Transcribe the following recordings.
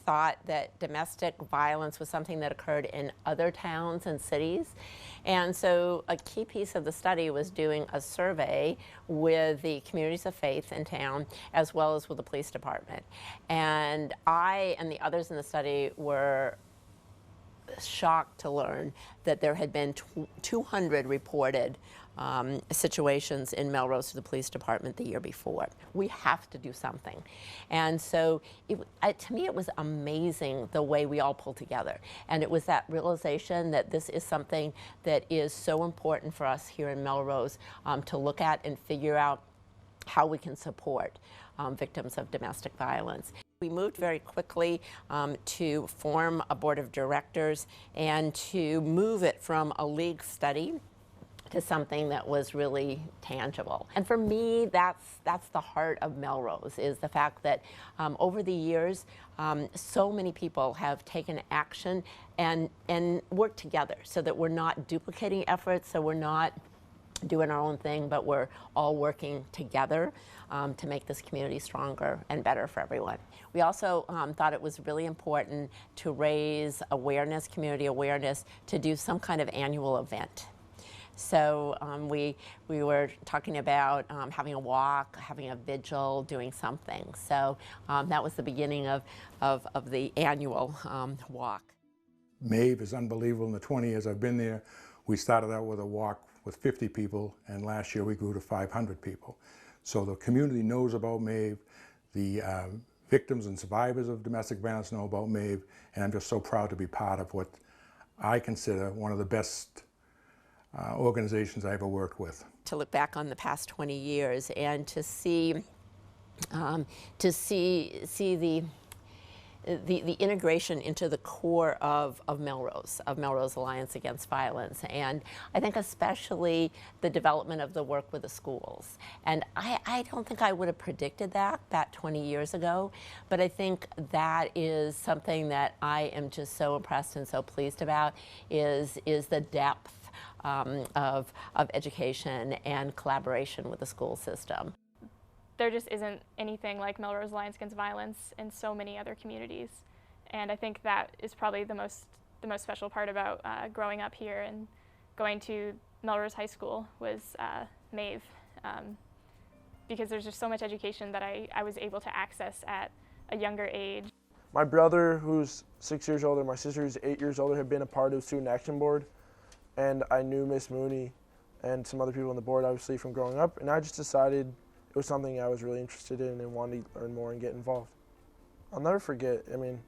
thought that domestic violence was something that occurred in other towns and cities. And so a key piece of the study was doing a survey with the communities of faith in town, as well as with the police department. And I and the others in the study were shocked to learn that there had been 200 reported situations in Melrose to the police department the year before. We have to do something. And so to me it was amazing the way we all pulled together. And it was that realization that this is something that is so important for us here in Melrose to look at and figure out how we can support victims of domestic violence. We moved very quickly to form a board of directors and to move it from a league study to something that was really tangible. And for me, that's the heart of Melrose, is the fact that over the years, so many people have taken action and worked together so that we're not duplicating efforts, so we're not doing our own thing, but we're all working together to make this community stronger and better for everyone. We also thought it was really important to raise awareness, community awareness, to do some kind of annual event. So we were talking about having a walk, having a vigil, doing something. So that was the beginning of the annual walk. MAAV is unbelievable. In the 20 years I've been there, we started out with a walk with 50 people, and last year we grew to 500 people. So the community knows about MAAV, the victims and survivors of domestic violence know about MAAV, and I'm just so proud to be part of what I consider one of the best organizations I ever worked with. To look back on the past 20 years and to see the integration into the core of Melrose Alliance Against Violence, and I think especially the development of the work with the schools. And I don't think I would have predicted that 20 years ago, but I think that is something that I am just so impressed and so pleased about, is the depth of education and collaboration with the school system. There just isn't anything like Melrose Alliance Against Violence in so many other communities, and I think that is probably the most special part about growing up here and going to Melrose High School was MAAV, because there's just so much education that I was able to access at a younger age. My brother, who's 6 years older, my sister, who's 8 years older, have been a part of Student Action Board, and I knew Miss Mooney and some other people on the board, obviously, from growing up, and I just decided it was something I was really interested in and wanted to learn more and get involved. I'll never forget, I mean,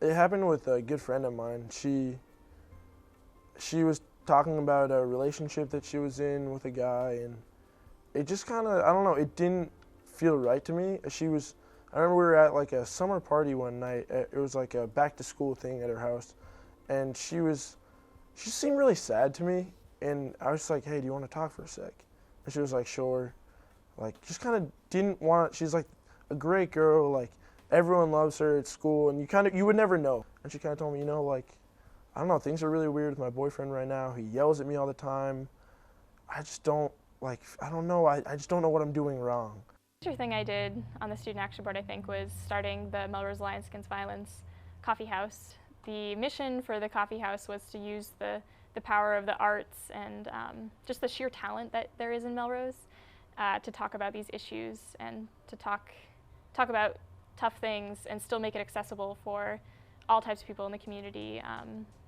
it happened with a good friend of mine. She was talking about a relationship that she was in with a guy, and it just kind of, I don't know, it didn't feel right to me. I remember we were at like a summer party one night. It was like a back to school thing at her house, and she seemed really sad to me, and I was like, hey, do you want to talk for a sec? And she was like, sure. Like, just kind of didn't want, she's like a great girl, like everyone loves her at school, and you would never know. And she kind of told me, you know, like, I don't know, things are really weird with my boyfriend right now. He yells at me all the time. I just don't, like, I don't know, I just don't know what I'm doing wrong. The major thing I did on the Student Action Board, I think, was starting the Melrose Alliance Against Violence coffee house. The mission for the coffee house was to use the power of the arts and just the sheer talent that there is in Melrose to talk about these issues and to talk about tough things and still make it accessible for all types of people in the community,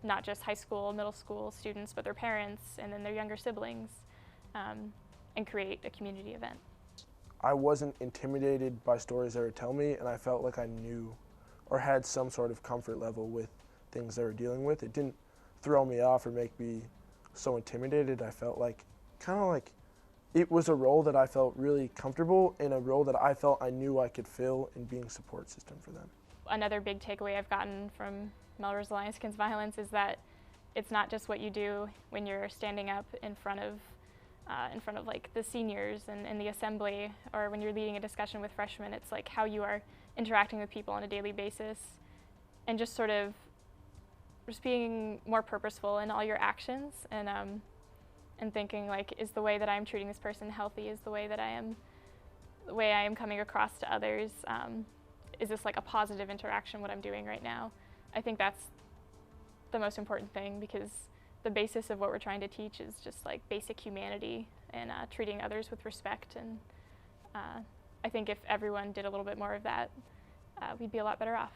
not just high school, middle school students, but their parents and then their younger siblings, and create a community event. I wasn't intimidated by stories they would tell me, and I felt like I knew or had some sort of comfort level with things they were dealing with. It didn't throw me off or make me so intimidated. I felt like, kind of like, it was a role that I felt really comfortable in, a role that I felt I knew I could fill in being a support system for them. Another big takeaway I've gotten from Melrose Alliance Against Violence is that it's not just what you do when you're standing up in front of like the seniors and the assembly, or when you're leading a discussion with freshmen. It's like how you are interacting with people on a daily basis, and just sort of just being more purposeful in all your actions, and thinking like, is the way that I'm treating this person healthy? Is the way I am coming across to others? is this like a positive interaction, what I'm doing right now? I think that's the most important thing, because the basis of what we're trying to teach is just like basic humanity and treating others with respect. And I think if everyone did a little bit more of that, we'd be a lot better off.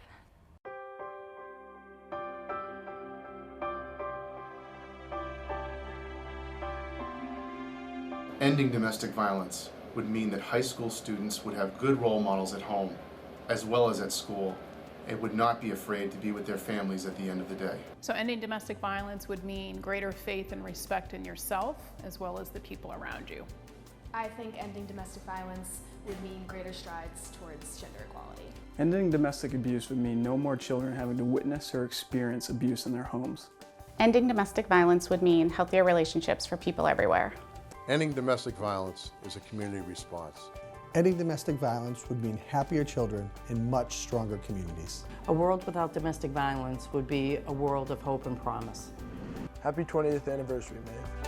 Ending domestic violence would mean that high school students would have good role models at home, as well as at school, and would not be afraid to be with their families at the end of the day. So ending domestic violence would mean greater faith and respect in yourself, as well as the people around you. I think ending domestic violence would mean greater strides towards gender equality. Ending domestic abuse would mean no more children having to witness or experience abuse in their homes. Ending domestic violence would mean healthier relationships for people everywhere. Ending domestic violence is a community response. Ending domestic violence would mean happier children in much stronger communities. A world without domestic violence would be a world of hope and promise. Happy 20th anniversary, MAAV.